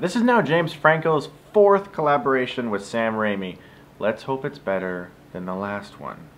This is now James Franco's 4th collaboration with Sam Raimi. Let's hope it's better than the last one.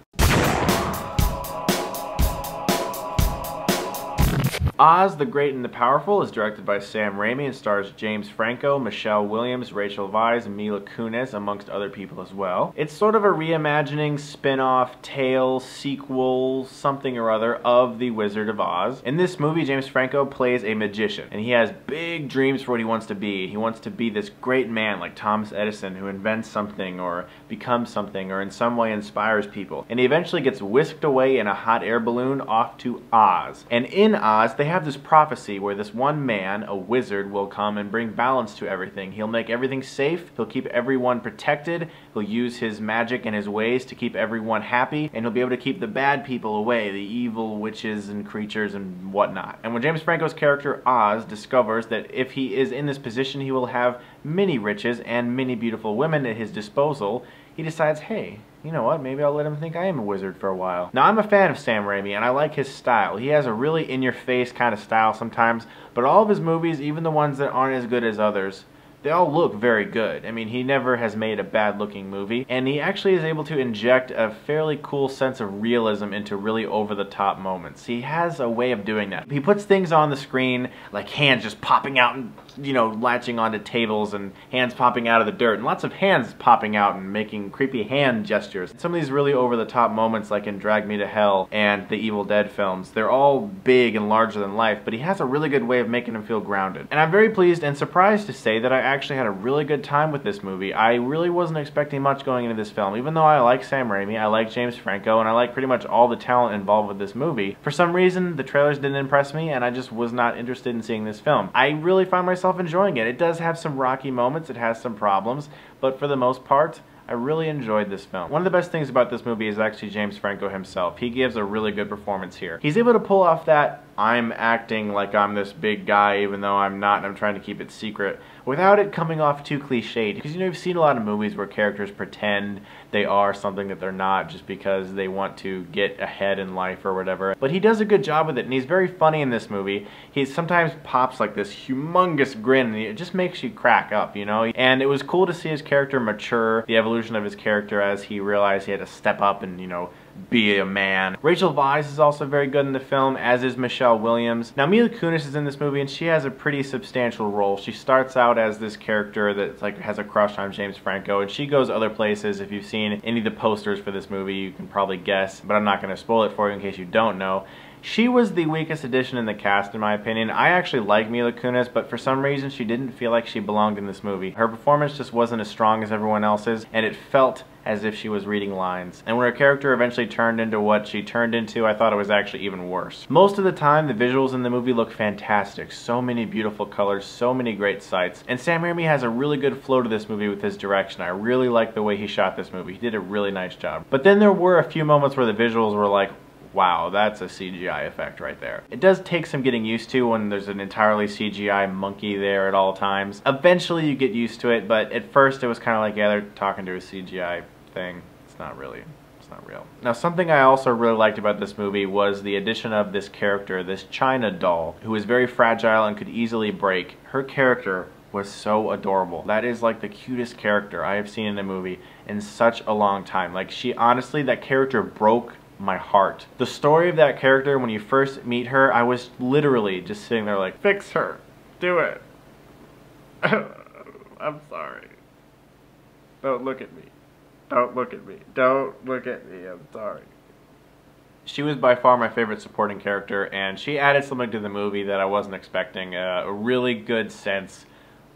Oz the Great and the Powerful is directed by Sam Raimi and stars James Franco, Michelle Williams, Rachel Weisz, and Mila Kunis, amongst other people as well. It's sort of a reimagining, spin-off, tale, sequel, something or other of The Wizard of Oz. In this movie, James Franco plays a magician, and he has big dreams for what he wants to be. He wants to be this great man like Thomas Edison who invents something or becomes something or in some way inspires people. And he eventually gets whisked away in a hot air balloon off to Oz. And in Oz, they have this prophecy where this one man, a wizard, will come and bring balance to everything. He'll make everything safe, he'll keep everyone protected, he'll use his magic and his ways to keep everyone happy, and he'll be able to keep the bad people away, the evil witches and creatures and whatnot. And when James Franco's character Oz discovers that if he is in this position he will have many riches and many beautiful women at his disposal, he decides, hey, you know what, maybe I'll let him think I am a wizard for a while. Now, I'm a fan of Sam Raimi, and I like his style. He has a really in-your-face kind of style sometimes, but all of his movies, even the ones that aren't as good as others, they all look very good. I mean, he never has made a bad-looking movie, and he actually is able to inject a fairly cool sense of realism into really over-the-top moments. He has a way of doing that. He puts things on the screen, like hands just popping out and, you know, latching onto tables and hands popping out of the dirt, and lots of hands popping out and making creepy hand gestures. Some of these really over-the-top moments, like in Drag Me to Hell and the Evil Dead films, they're all big and larger than life, but he has a really good way of making them feel grounded. And I'm very pleased and surprised to say that I actually had a really good time with this movie. I really wasn't expecting much going into this film. Even though I like Sam Raimi, I like James Franco, and I like pretty much all the talent involved with this movie, for some reason the trailers didn't impress me and I just was not interested in seeing this film. I really found myself enjoying it. It does have some rocky moments, it has some problems, but for the most part, I really enjoyed this film. One of the best things about this movie is actually James Franco himself. He gives a really good performance here. He's able to pull off that I'm acting like I'm this big guy even though I'm not and I'm trying to keep it secret without it coming off too cliched. Because, you know, you've seen a lot of movies where characters pretend they are something that they're not just because they want to get ahead in life or whatever. But he does a good job with it, and he's very funny in this movie. He sometimes pops like this humongous grin and it just makes you crack up, you know? And it was cool to see his character mature, the evolution of his character as he realized he had to step up and, you know, be a man. Rachel Weisz is also very good in the film, as is Michelle Williams. Now, Mila Kunis is in this movie, and she has a pretty substantial role. She starts out as this character that like has a crush on James Franco, and she goes other places. If you've seen any of the posters for this movie, you can probably guess, but I'm not going to spoil it for you in case you don't know. She was the weakest addition in the cast, in my opinion. I actually like Mila Kunis, but for some reason she didn't feel like she belonged in this movie. Her performance just wasn't as strong as everyone else's, and it felt as if she was reading lines. And when her character eventually turned into what she turned into, I thought it was actually even worse. Most of the time, the visuals in the movie look fantastic. So many beautiful colors, so many great sights. And Sam Raimi has a really good flow to this movie with his direction. I really like the way he shot this movie. He did a really nice job. But then there were a few moments where the visuals were like, wow, that's a CGI effect right there. It does take some getting used to when there's an entirely CGI monkey there at all times. Eventually you get used to it, but at first it was kind of like, yeah, they're talking to a CGI thing. It's not really. It's not real. Now, something I also really liked about this movie was the addition of this character, this China doll, who is very fragile and could easily break. Her character was so adorable. That is like the cutest character I have seen in a movie in such a long time. Like, she honestly, that character broke my heart. The story of that character, when you first meet her, I was literally just sitting there like, fix her, do it. I'm sorry. Don't look at me. Don't look at me. Don't look at me. I'm sorry. She was by far my favorite supporting character, and she added something to the movie that I wasn't expecting. A really good sense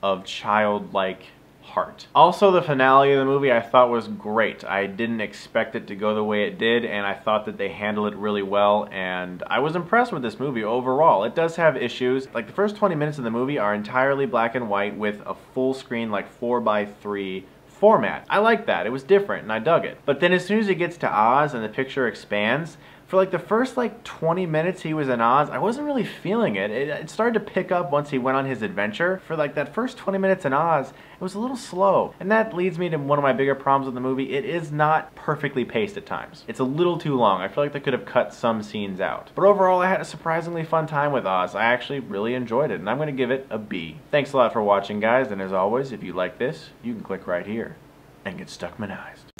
of childlike heart. Also, the finale of the movie I thought was great. I didn't expect it to go the way it did, and I thought that they handled it really well, and I was impressed with this movie overall. It does have issues. Like, the first 20 minutes of the movie are entirely black and white with a full screen, like 4:3 format. I like that. It was different, and I dug it. But then as soon as it gets to Oz and the picture expands, For like the first like 20 minutes he was in Oz, I wasn't really feeling it. It started to pick up once he went on his adventure. For like that first 20 minutes in Oz, it was a little slow. And that leads me to one of my bigger problems with the movie. It is not perfectly paced at times. It's a little too long. I feel like they could have cut some scenes out. But overall, I had a surprisingly fun time with Oz. I actually really enjoyed it, and I'm going to give it a B. Thanks a lot for watching, guys, and as always, if you like this, you can click right here and get Stuckmanized.